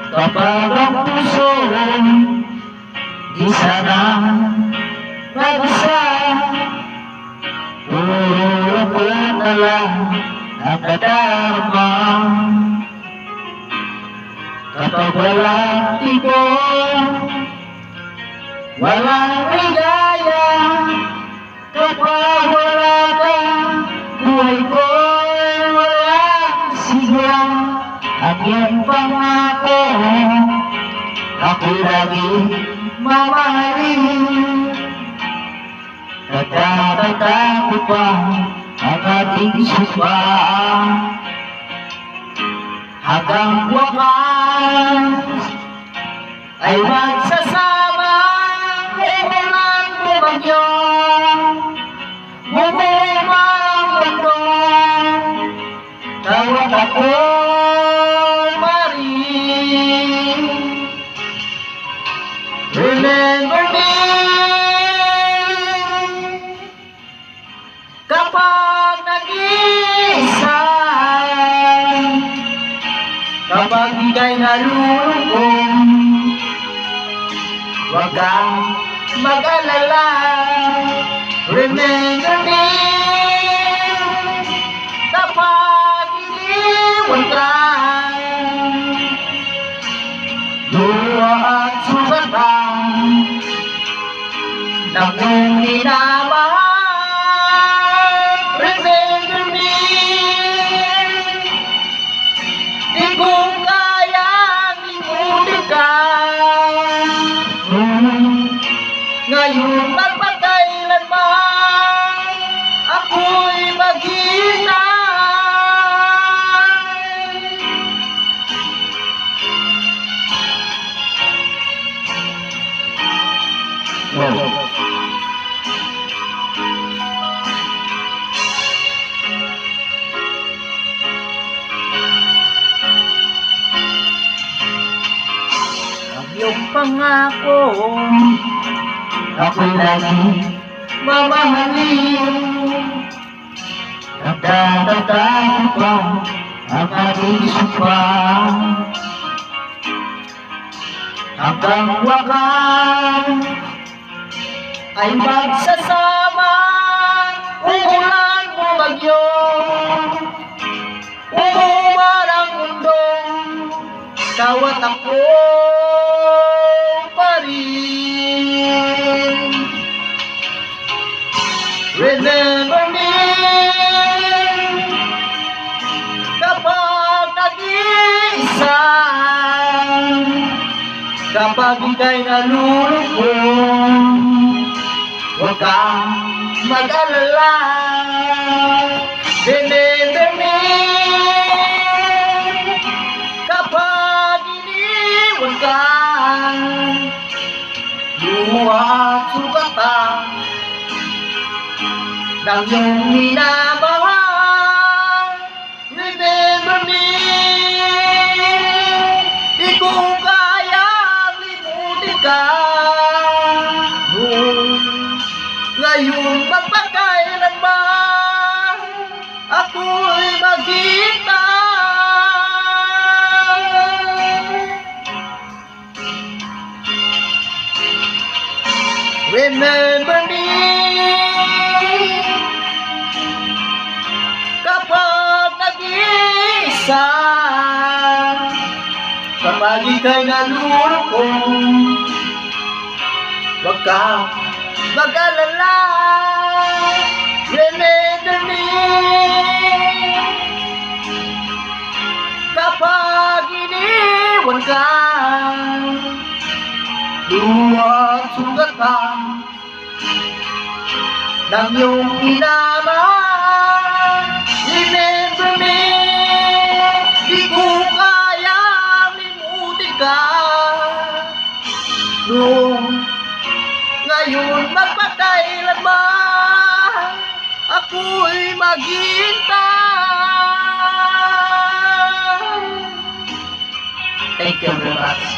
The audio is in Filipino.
Kapag ang puso di sana mag-isa, puro ko na lang ang kadarama. Kapag walang tibok, walang ligaya, kapag wala ka, buhay ko'y walang sigla. Ang iyong pangako, ako lagi mamahalin. Nagtataka ko pa ang ating sumpaan, hanggang wakas ay magsasama. Walang bumagyo, bumuma ang mundo, tawag ako marin. Remember me kapag nag-iisa, kapag ika'y nalulungkot, huwag kang mag-alala. Remember me kapag iniwan ka, luha at sugatan ng iyong minamahal. Remember me, di ko kayang limutin ka. Ngayon magpakailanman ako'y maghihintay. Ang iyong pangako, ako'y lagi mamahalin. Nagtataka ko pa ang ating sumpa, hanggang wakas ay magsasama. Umulan bumagyo, umuman ang mundo, tawat ako pa rin. Remember me kapag nag-iisa, kapag ika'y nalulungkot, huwag kang mag-alala. Remember me kapag iniwan ka, luha at sugatan ng iyong minamahal. Remember me, di ko kayang limutin ka. Ngayon magpakailanman ako'y maghihintay. Remember me kapag nag-iisa, kapag ika'y nalulungkot, huwag kang mag-alala. Remember me kapag iniwan ka, luha at sugatan ng iyong minamahal. Remember me, di ko kayang limutin ka. Ngayon magpakailanman ako'y maghihintay. Thank you very much.